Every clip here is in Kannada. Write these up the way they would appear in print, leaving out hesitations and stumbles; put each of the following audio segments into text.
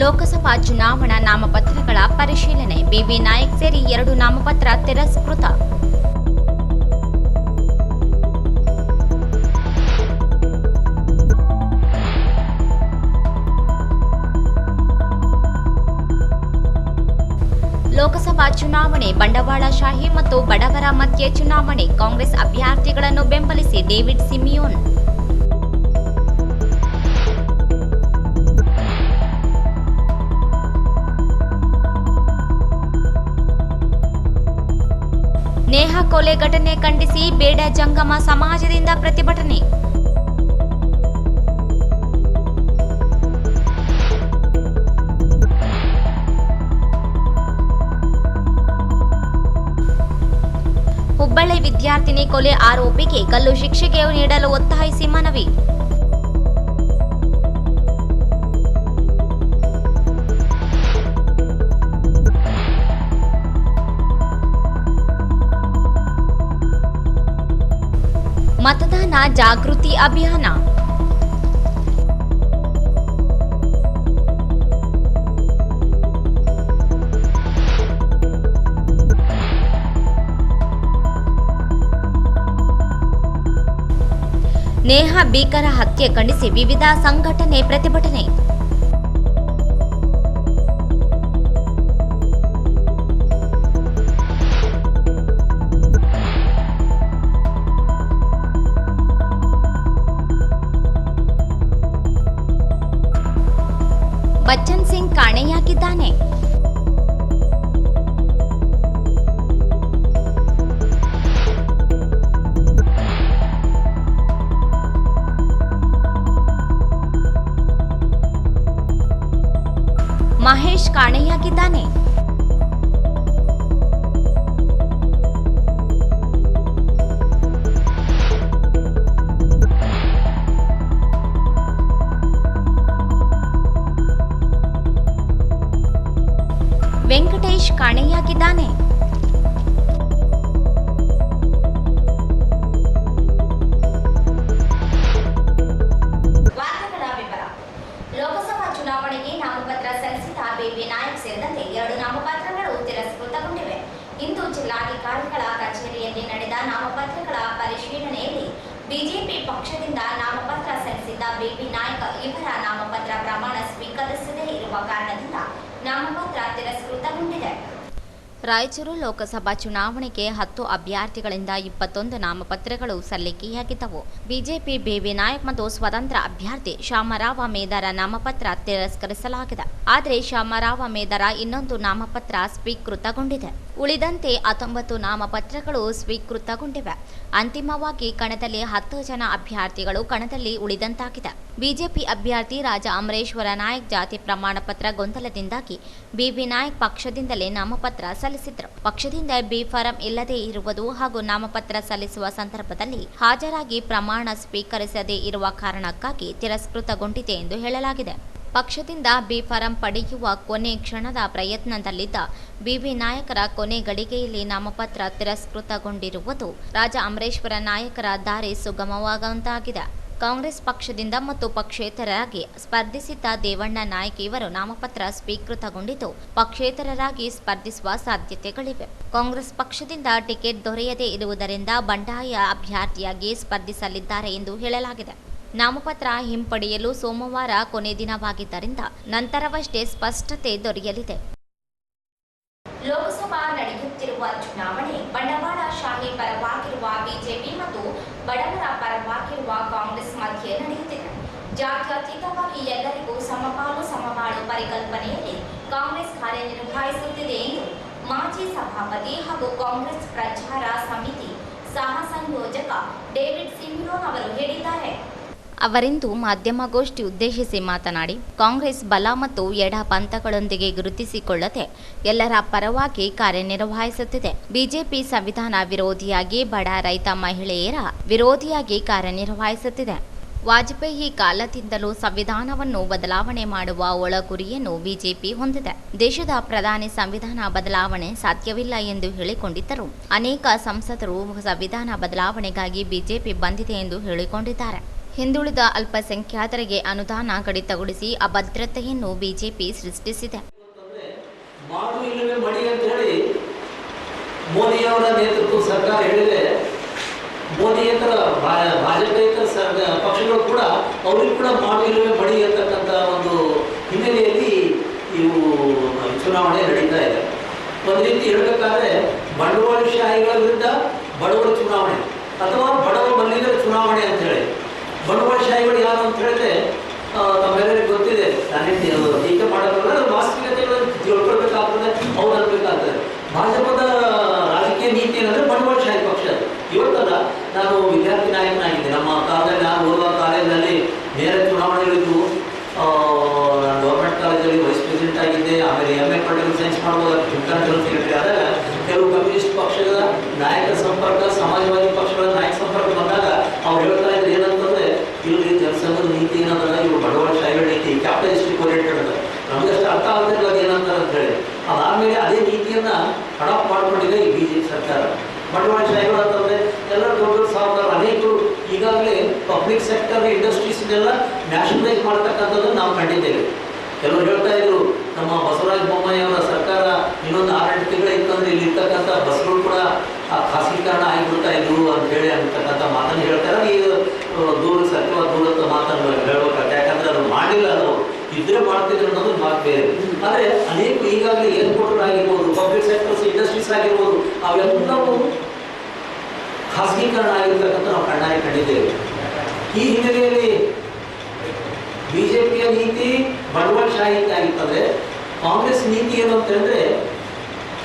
ಲೋಕಸಭಾ ಚುನಾವಣಾ ನಾಮಪತ್ರಗಳ ಪರಿಶೀಲನೆ. ಬಿಬಿ ನಾಯಕ್ ಸೇರಿ 2 ನಾಮಪತ್ರ ತಿರಸ್ಕೃತ. ಲೋಕಸಭಾ ಚುನಾವಣೆ ಬಂಡವಾಳಶಾಹಿ ಮತ್ತು ಬಡವರ ಮಧ್ಯೆ ಚುನಾವಣೆ. ಕಾಂಗ್ರೆಸ್ ಅಭ್ಯರ್ಥಿಗಳನ್ನು ಬೆಂಬಲಿಸಿ ಡೇವಿಡ್ ಸಿಮಿಯೋನ್. ನೇಹಾ ಕೊಲೆ ಘಟನೆ ಖಂಡಿಸಿ ಬೇಡ ಜಂಗಮ ಸಮಾಜದಿಂದ ಪ್ರತಿಭಟನೆ. ಹುಬ್ಬಳ್ಳಿ ವಿದ್ಯಾರ್ಥಿನಿ ಕೊಲೆ ಆರೋಪಿಗೆ ಗಲ್ಲು ಶಿಕ್ಷೆಗೆ ನೀಡಲು ಒತ್ತಾಯಿಸಿ ಮನವಿ. ಮತದಾನ ಜಾಗೃತಿ ಅಭಿಯಾನ. ನೇಹಾ ಭೀಕರ ಹತ್ಯೆ ಖಂಡಿಸಿ ವಿವಿಧ ಸಂಘಟನೆ ಪ್ರತಿಭಟನೆ. ಬಚ್ಚನ್ ಸಿಂಗ್ ಕಾಣೆಯಾಗಿದ್ದಾನೆ. ಮಹೇಶ್ ಕಾಣೆಯಾಗಿದ್ದಾನೆ. ವೆಂಕಟೇಶ್ ಕಾಣೆಯಾಗಿದ್ದಾನೆ. ವಾರ್ತೆಗಳ ವಿವರ. ಲೋಕಸಭಾ ಚುನಾವಣೆಗೆ ನಾಮಪತ್ರ ಸಲ್ಲಿಸಿದ ಬಿಬಿ ನಾಯಕ್ ಸೇರಿದಂತೆ 2 ನಾಮಪತ್ರಗಳು ತಿರಸ್ಕೃತಗೊಂಡಿವೆ. ಇಂದು ಜಿಲ್ಲಾಧಿಕಾರಿಗಳ ಕಚೇರಿಯಲ್ಲಿ ನಡೆದ ನಾಮಪತ್ರಗಳ ಪರಿಶೀಲನೆಯಲ್ಲಿ ಬಿಜೆಪಿ ಪಕ್ಷದಿಂದ ನಾಮಪತ್ರ ಸಲ್ಲಿಸಿದ್ದ ಬಿಬಿ ನಾಯಕ್ ಇವರ ನಾಮಪತ್ರ ಪ್ರಮಾಣ ಸ್ವೀಕರಿಸದೇ ಇರುವ ಕಾರಣದಿಂದ ನಾಮಪತ್ರ ತಿರಸ್ಕೃತಗೊಂಡಿದೆ. ರಾಯಚೂರು ಲೋಕಸಭಾ ಚುನಾವಣೆಗೆ 10 ಅಭ್ಯರ್ಥಿಗಳಿಂದ 21 ನಾಮಪತ್ರಗಳು ಸಲ್ಲಿಕೆಯಾಗಿದ್ದವು. ಬಿಜೆಪಿ ಬಿಬಿ ನಾಯಕ್ ಮತ್ತು ಸ್ವತಂತ್ರ ಅಭ್ಯರ್ಥಿ ಶ್ಯಾಮರಾವ ಮೇದರ ನಾಮಪತ್ರ ತಿರಸ್ಕರಿಸಲಾಗಿದೆ. ಆದರೆ ಶ್ಯಾಮರಾವ ಮೇದರ ಇನ್ನೊಂದು ನಾಮಪತ್ರ ಸ್ವೀಕೃತಗೊಂಡಿದೆ. ಉಳಿದಂತೆ 19 ನಾಮಪತ್ರಗಳು ಸ್ವೀಕೃತಗೊಂಡಿವೆ. ಅಂತಿಮವಾಗಿ ಕಣದಲ್ಲಿ 10 ಜನ ಅಭ್ಯರ್ಥಿಗಳು ಕಣದಲ್ಲಿ ಉಳಿದಂತಾಗಿದೆ. ಬಿಜೆಪಿ ಅಭ್ಯರ್ಥಿ ರಾಜ ಅಮರೇಶ್ವರ ನಾಯಕ್ ಜಾತಿ ಪ್ರಮಾಣ ಪತ್ರ ಗೊಂದಲದಿಂದಾಗಿ ಬಿಬಿ ನಾಯಕ್ ಪಕ್ಷದಿಂದಲೇ ನಾಮಪತ್ರ ಸಲ್ಲಿಸಿದ್ರು. ಪಕ್ಷದಿಂದ ಬಿ ಫಾರಂ ಇಲ್ಲದೇ ಇರುವುದು ಹಾಗೂ ನಾಮಪತ್ರ ಸಲ್ಲಿಸುವ ಸಂದರ್ಭದಲ್ಲಿ ಹಾಜರಾಗಿ ಪ್ರಮಾಣ ಸ್ವೀಕರಿಸದೇ ಇರುವ ಕಾರಣಕ್ಕಾಗಿ ತಿರಸ್ಕೃತಗೊಂಡಿದೆ ಎಂದು ಹೇಳಲಾಗಿದೆ. ಪಕ್ಷದಿಂದ ಬಿ ಫಾರಂ ಪಡೆಯುವ ಕೊನೆ ಕ್ಷಣದ ಪ್ರಯತ್ನದಲ್ಲಿದ್ದ ಬಿಬಿ ನಾಯಕರ ಕೊನೆ ಗಳಿಗೆಯಲ್ಲಿ ನಾಮಪತ್ರ ತಿರಸ್ಕೃತಗೊಂಡಿರುವುದು ರಾಜ ಅಮರೇಶ್ವರ ನಾಯಕರ ದಾರಿ ಸುಗಮವಾಗುವಂತಾಗಿದೆ. ಕಾಂಗ್ರೆಸ್ ಪಕ್ಷದಿಂದ ಮತ್ತು ಪಕ್ಷೇತರರಾಗಿ ಸ್ಪರ್ಧಿಸಿದ್ದ ದೇವಣ್ಣ ನಾಯ್ಕ ಇವರು ನಾಮಪತ್ರ ಸ್ವೀಕೃತಗೊಂಡಿದ್ದು ಪಕ್ಷೇತರರಾಗಿ ಸ್ಪರ್ಧಿಸುವ ಸಾಧ್ಯತೆಗಳಿವೆ. ಕಾಂಗ್ರೆಸ್ ಪಕ್ಷದಿಂದ ಟಿಕೆಟ್ ದೊರೆಯದೇ ಇರುವುದರಿಂದ ಬಂಡಾಯ ಅಭ್ಯರ್ಥಿಯಾಗಿ ಸ್ಪರ್ಧಿಸಲಿದ್ದಾರೆ ಎಂದು ಹೇಳಲಾಗಿದೆ. ನಾಮಪತ್ರ ಹಿಂಪಡೆಯಲು ಸೋಮವಾರ ಕೊನೆ ದಿನವಾಗಿದ್ದರಿಂದ ನಂತರವಷ್ಟೇ ಸ್ಪಷ್ಟತೆ ದೊರೆಯಲಿದೆ. ಲೋಕಸಭಾ ನಡೆಯುತ್ತಿರುವ ಚುನಾವಣೆ ಬಂಡವಾಳಶಾಹಿ ಪರವಾಗಿರುವ ಬಿಜೆಪಿ ಮತ್ತು ಬಡವರ ಪರವಾಗಿರುವ ಕಾಂಗ್ರೆಸ್ ಮಧ್ಯೆ ನಡೆಯುತ್ತಿದೆ. ಜಾತ್ಯತೀತವಾಗಿ ಎಲ್ಲರಿಗೂ ಸಮಪಾಲು ಸಮಬಾಳು ಪರಿಕಲ್ಪನೆಯಲ್ಲಿ ಕಾಂಗ್ರೆಸ್ ಕಾರ್ಯನಿರ್ವಹಿಸುತ್ತಿದೆ ಎಂದು ಮಾಜಿ ಸಭಾಪತಿ ಹಾಗೂ ಕಾಂಗ್ರೆಸ್ ಪ್ರಚಾರ ಸಮಿತಿ ಸಹ ಸಂಯೋಜಕ ಡೇವಿಡ್ ಸಿಮಿಯೋನ್ ಅವರು ಹೇಳಿದ್ದಾರೆ. ಅವರಿಂದು ಮಾಧ್ಯಮಗೋಷ್ಠಿ ಉದ್ದೇಶಿಸಿ ಮಾತನಾಡಿ, ಕಾಂಗ್ರೆಸ್ ಬಲ ಮತ್ತು ಎಡ ಪಂಥಗಳೊಂದಿಗೆ ಗುರುತಿಸಿಕೊಳ್ಳದೆ ಎಲ್ಲರ ಪರವಾಗಿ ಕಾರ್ಯನಿರ್ವಹಿಸುತ್ತಿದೆ. ಬಿಜೆಪಿ ಸಂವಿಧಾನ ವಿರೋಧಿಯಾಗಿ ಬಡ ರೈತ ಮಹಿಳೆಯರ ವಿರೋಧಿಯಾಗಿ ಕಾರ್ಯನಿರ್ವಹಿಸುತ್ತಿದೆ. ವಾಜಪೇಯಿ ಕಾಲದಿಂದಲೂ ಸಂವಿಧಾನವನ್ನು ಬದಲಾವಣೆ ಮಾಡುವ ಒಳಗುರಿಯನ್ನು ಬಿಜೆಪಿ ಹೊಂದಿದೆ. ದೇಶದ ಪ್ರಧಾನಿ ಸಂವಿಧಾನ ಬದಲಾವಣೆ ಸಾಧ್ಯವಿಲ್ಲ ಎಂದು ಹೇಳಿಕೊಂಡಿದ್ದರು. ಅನೇಕ ಸಂಸದರು ಸಂವಿಧಾನ ಬದಲಾವಣೆಗಾಗಿ ಬಿಜೆಪಿ ಬಂದಿದೆ ಎಂದು ಹೇಳಿಕೊಂಡಿದ್ದಾರೆ. ಹಿಂದುಳಿದ ಅಲ್ಪಸಂಖ್ಯಾತರಿಗೆ ಅನುದಾನ ಕಡಿತಗೊಳಿಸಿ ಅಭದ್ರತೆಯನ್ನು ಬಿಜೆಪಿ ಸೃಷ್ಟಿಸಿದೆ. ಮಾಡು ಇಲ್ಲವೇ ಮಡಿ ಅಂತ ಹೇಳಿ ಮೋದಿಯವರ ನೇತೃತ್ವ ಸರ್ಕಾರ ಹೇಳಿದೆ. ಮೋದಿಯೇತರ ಭಾಜಪೇತರ ಪಕ್ಷಗಳು ಕೂಡ ಅವ್ರಿಗೆ ಕೂಡ ಮಾಡು ಇಲ್ಲವೇ ಮಡಿ ಅಂತಕ್ಕಂಥ ಒಂದು ಹಿನ್ನೆಲೆಯಲ್ಲಿ ಇವು ಚುನಾವಣೆ ನಡೀತಾ ಇದೆ. ಒಂದು ರೀತಿ ಹೇಳಬೇಕಾದ್ರೆ ಬಂಡವಾಳಶಾಹಿಗಳ ವಿರುದ್ಧ ಬಡವರ ಚುನಾವಣೆ ಅಥವಾ ಬಡವರ ಮಲ್ಲಿಗರ ಚುನಾವಣೆ ಅಂತ ಹೇಳಿ. ಬಂಡವಾಳಶಾಹಿಗಳು ಯಾರು ಅಂತ ಹೇಳಿದ್ರೆ ತಮ್ಮೆಲ್ಲರಿಗೂ ಗೊತ್ತಿದೆ. ನಾನೇನು ಟೀಕೆ ಮಾಡೋದಿಲ್ಲ, ವಾಸ್ತವಿಕತೆಗಳನ್ನು ತಿಳ್ಕೊಳ್ಬೇಕಾಗ್ತದೆ, ಅವ್ರು ಅನ್ಬೇಕಾಗ್ತದೆ. ಭಾಜಪದ ರಾಜಕೀಯ ನೀತಿ ಏನಂದ್ರೆ ಬಂಡವಾಳಶಾಹಿ ಪಕ್ಷ. ಇವತ್ತಲ್ಲ, ನಾನು ವಿದ್ಯಾರ್ಥಿ ನಾಯಕನಾಗಿದ್ದೆ. ನಮ್ಮ ಕಾಲದಲ್ಲಿ ನಾನು ಓದುವ ಕಾಲೇಜಿನಲ್ಲಿ ನೇರ ಚುನಾವಣೆಗಳಿದ್ವು. ನಾನು ಗೌರ್ಮೆಂಟ್ ಕಾಲೇಜಲ್ಲಿ ವೈಸ್ ಪ್ರೆಸಿಡೆಂಟ್ ಆಗಿದ್ದೆ. ಆಮೇಲೆ MA ಪೊಲಿಟಿಕಲ್ ಸೈನ್ಸ್ ಮಾಡುವಾಗ ಜನರಲ್ ಸೆಕ್ರೆಟರಿ ಆದಾಗ ಕೆಲವು ಕಮ್ಯುನಿಸ್ಟ್ ಪಕ್ಷದ ನಾಯಕರ ಸಂಪರ್ಕ, ಸಮಾಜವಾದಿ ಪಕ್ಷಗಳ ನಾಯಕ ಸಂಪರ್ಕ ಬಂದಾಗ ಅವ್ರು ಹೇಳ್ತಾ ಇದ್ರು ಏನಂತಂದ್ರೆ, ಇಲ್ಲಿ ಜನಸಂಘದ ನೀತಿ ಏನಂದ್ರೆ ಇವರು ಬಂಡವಾಳಶಾಹಿಗಳ ನೀತಿ, ಕ್ಯಾಪಿಟಲಿಸ್ಟಿಕ್ ಓರಿಯೆಂಟೆಡ್ ಅಂತ. ನಮಗಷ್ಟು ಅರ್ಥ ಆಗದಿಲ್ಲ ಏನಂತಾರೆ ಅಂತ ಹೇಳಿ. ಅದಾದ್ಮೇಲೆ ಅದೇ ನೀತಿಯನ್ನ ಅಡಾಪ್ಟ್ ಮಾಡ್ಕೊಂಡಿದೆ ಈ BJP ಸರ್ಕಾರ. ಬಂಡವಾಳಶಾಹಿಗಳು ಅಂತಂದ್ರೆ ಎಲ್ಲ ದೊಡ್ಡ ಸಾಹುಕಾರ ಅನೇಕರು ಈಗಾಗಲೇ ಪಬ್ಲಿಕ್ ಸೆಕ್ಟರ್ ಇಂಡಸ್ಟ್ರೀಸ್ನೆಲ್ಲ ನ್ಯಾಷನಲೈಸ್ ಮಾಡ್ತಕ್ಕಂಥದ್ದನ್ನು ನಾವು ಕಂಡಿದ್ದೇವೆ. ಕೆಲವರು ಹೇಳ್ತಾ ಇದ್ರು, ನಮ್ಮ ಬಸವರಾಜ ಬೊಮ್ಮಾಯಿ ಅವರ ಸರ್ಕಾರ ಇನ್ನೊಂದು 6-8 ತಿಂಗಳು ಇತ್ತಂದ್ರೆ ಇಲ್ಲಿ ಇರ್ತಕ್ಕಂಥ ಬಸ್ಗಳು ಕೂಡ ಖಾಸಗೀಕರಣ ಆಗಿಬಿಡ್ತಾ ಇದ್ರು ಅಂತ ಹೇಳಿ ಅಂತಕ್ಕಂಥ ಮಾತನ್ನು ಹೇಳ್ತಾರೆ. ಈಗ ದೂರ ಸತ್ಯವಾದ ದೂರದ ಮಾತನ್ನು ಹೇಳ್ಬೇಕಾಗ್ತದೆ. ಯಾಕಂದ್ರೆ ಅದು ಮಾಡಿಲ್ಲ, ಅದು ಇದ್ರೆ ಮಾಡ್ತಿದ್ರು ಅನ್ನೋದು ಮಾತು ಬೇರೆ. ಆದರೆ ಅನೇಕ ಈಗಾಗಲೇ ಏರ್ಪೋರ್ಟ್ ಆಗಿರ್ಬೋದು, ಪಬ್ಲಿಕ್ ಸೆಕ್ಟರ್ಸ್ ಇಂಡಸ್ಟ್ರೀಸ್ ಆಗಿರ್ಬೋದು, ಅವೆಲ್ಲವೂ ಖಾಸಗೀಕರಣ ಆಗಿರ್ತಕ್ಕಂಥ ನಾವು ಕಣ್ಣಾರೆ ಕಂಡಿದ್ದೇವೆ. ಈ ಹಿನ್ನೆಲೆಯಲ್ಲಿ ಬಿಜೆಪಿಯ ನೀತಿ ಬಂಡವಾಳಶಾಹಿ ಆಗಿರ್ತದೆ. ಕಾಂಗ್ರೆಸ್ ನೀತಿ ಏನು ಅಂತ ಹೇಳಿದ್ರೆ,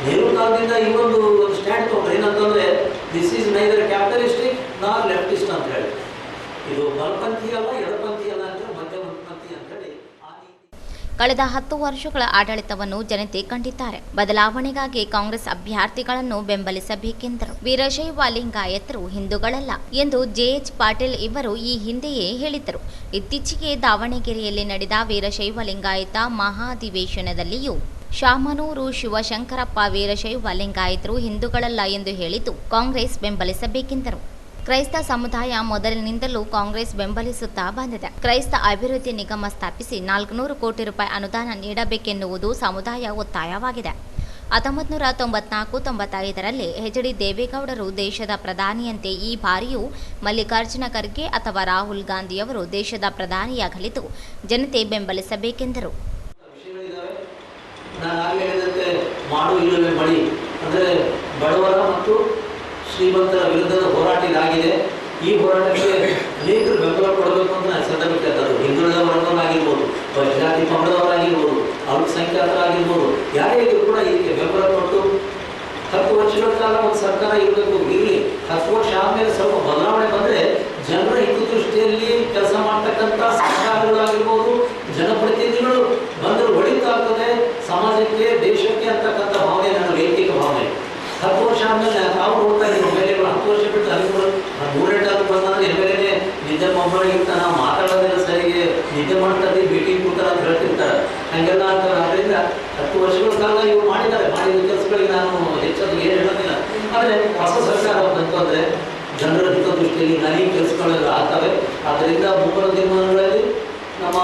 ನೆಹರು ಕಾಲದಿಂದ ಈ ಒಂದು ಸ್ಟ್ಯಾಂಡ್ ತಗೊಂಡ್ರೆ ಏನಂತಂದ್ರೆ, ದಿಸ್ ಈಸ್ ನೈದರ್ ಕ್ಯಾಪಿಟಲಿಸ್ಟಿಕ್ ನಾರ್ ಲೆಫ್ಟಿಸ್ಟ್ ಅಂತ ಹೇಳಿ. ಇದು ಬಲಪಂಥಿ ಅಲ್ಲ, ಎಡಪಂಥಿ ಅಲ್ಲ ಅಂತ ಹೇಳಿ, ಮಧ್ಯಪಂಥಿ ಅಂತ ಹೇಳಿ. ಕಳೆದ 10 ವರ್ಷಗಳ ಆಡಳಿತವನ್ನು ಜನತೆ ಕಂಡಿದ್ದಾರೆ. ಬದಲಾವಣೆಗಾಗಿ ಕಾಂಗ್ರೆಸ್ ಅಭ್ಯರ್ಥಿಗಳನ್ನು ಬೆಂಬಲಿಸಬೇಕೆಂದರು. ವೀರಶೈವ ಲಿಂಗಾಯತರು ಹಿಂದೂಗಳಲ್ಲ ಎಂದು JH ಪಾಟೀಲ್ ಇವರು ಈ ಹಿಂದೆಯೇ ಹೇಳಿದ್ದರು. ಇತ್ತೀಚೆಗೆ ದಾವಣಗೆರೆಯಲ್ಲಿ ನಡೆದ ವೀರಶೈವ ಲಿಂಗಾಯತ ಮಹಾಧಿವೇಶನದಲ್ಲಿಯೂ ಶಾಮನೂರು ಶಿವಶಂಕರಪ್ಪ ವೀರಶೈವ ಲಿಂಗಾಯತರು ಹಿಂದೂಗಳಲ್ಲ ಎಂದು ಹೇಳಿದ್ದು ಕಾಂಗ್ರೆಸ್ ಬೆಂಬಲಿಸಬೇಕೆಂದರು. ಕ್ರೈಸ್ತ ಸಮುದಾಯ ಮೊದಲಿನಿಂದಲೂ ಕಾಂಗ್ರೆಸ್ ಬೆಂಬಲಿಸುತ್ತಾ ಬಂದಿದೆ. ಕ್ರೈಸ್ತ ಅಭಿವೃದ್ಧಿ ನಿಗಮ ಸ್ಥಾಪಿಸಿ 400 ಕೋಟಿ ರೂಪಾಯಿ ಅನುದಾನ ನೀಡಬೇಕೆನ್ನುವುದು ಸಮುದಾಯ ಒತ್ತಾಯವಾಗಿದೆ. 1994-95ರಲ್ಲಿ HD ದೇವೇಗೌಡರು ದೇಶದ ಪ್ರಧಾನಿಯಂತೆ ಈ ಬಾರಿಯೂ ಮಲ್ಲಿಕಾರ್ಜುನ ಖರ್ಗೆ ಅಥವಾ ರಾಹುಲ್ ಗಾಂಧಿಯವರು ದೇಶದ ಪ್ರಧಾನಿಯಾಗಲಿದ್ದು ಜನತೆ ಬೆಂಬಲಿಸಬೇಕೆಂದರು. ಮಾಡು ಇಲ್ಲವೇ ಮಡಿ ಅಂದರೆ ಬಡವರ ಮತ್ತು ಶ್ರೀಮಂತರ ವಿರುದ್ಧದ ಹೋರಾಟ ಇದಾಗಿದೆ. ಈ ಹೋರಾಟಕ್ಕೆ ಅನೇಕರು ಬೆಂಬಲ ಕೊಡಬೇಕು ಅಂತ ನಾನು ಸಂದರ್ಭಕ್ಕೆ ಅದು ಹಿಂದುಳಿದ ವರ್ಗದವರಾಗಿರ್ಬೋದು, ಜಾತಿ ಪಂಗಡದವರಾಗಿರ್ಬೋದು, ಅಲ್ಪಸಂಖ್ಯಾತರಾಗಿರ್ಬೋದು, ಯಾರೇ ಇದ್ರು ಕೂಡ ಇದಕ್ಕೆ ಬೆಂಬಲ ಕೊಟ್ಟು 10 ವರ್ಷಗಳ ಕಾಲ ಒಂದು ಸರ್ಕಾರ ಇರಬೇಕು. ಇಲ್ಲಿ 10 ವರ್ಷ ಆದಮೇಲೆ ಸ್ವಲ್ಪ ಬದಲಾವಣೆ ಬಂದರೆ ಜನರ ಹಿತದೃಷ್ಟಿಯಲ್ಲಿ ಕೆಲಸ ಮಾಡ್ತಕ್ಕಂಥ ಸರ್ಕಾರಗಳಾಗಿರ್ಬೋದು, ಜನಪ್ರತಿನಿಧಿಗಳು ಬಂದರೂ ಒಳಿತಾಗ್ತದೆ ಸಮಾಜಕ್ಕೆ, ದೇಶಕ್ಕೆ ಅಂತಕ್ಕಂಥ ಭಾವನೆ ನನ್ನ ವೈಯಕ್ತಿಕ ಭಾವನೆ. 10 ವರ್ಷ ಆದಮೇಲೆ ನಾವು ನೋಡ್ತಾ ಇದ್ದೀವಿ MLAಗಳು 10 ವರ್ಷ ಬಿಟ್ಟು ಅಲ್ಲಿಗಳು 100 ಬಂದಂದ್ರೆ MLA ನಿದ್ದೆ ಮೊಮ್ಮಗಿಂತ ನಾವು ಮಾತಾಡೋದಿಲ್ಲ, ಸರಿಗೆ ನಿದ್ದೆ ಮಾಡ್ತಾರೆ, ಮೀಟಿಂಗ್ ಕೂತಾರೆ ಅಂತ ಹೇಳ್ತಿರ್ತಾರೆ. ಹಂಗೆಲ್ಲ ಅಂತಾರೆ. ಅದರಿಂದ 10 ವರ್ಷಗಳ ಕಾಲ ಇವರು ಮಾಡಿದ ಕೆಲಸಗಳಿಗೆ ನಾನು ಹೆಚ್ಚಾಗಿ ಏನು ಹೇಳೋದಿಲ್ಲ. ಆದರೆ ಹೊಸ ಸರ್ಕಾರ ಬಂತಂದರೆ ಜನರ ಹಿತದೃಷ್ಟಿಯಲ್ಲಿ ಅನೇಕ ಕೆಲಸಗಳೆಲ್ಲ ಆಗ್ತವೆ. ಆದ್ದರಿಂದ ಮುಂಬರುವ ದಿನಮಾನಗಳಲ್ಲಿ ನಮ್ಮ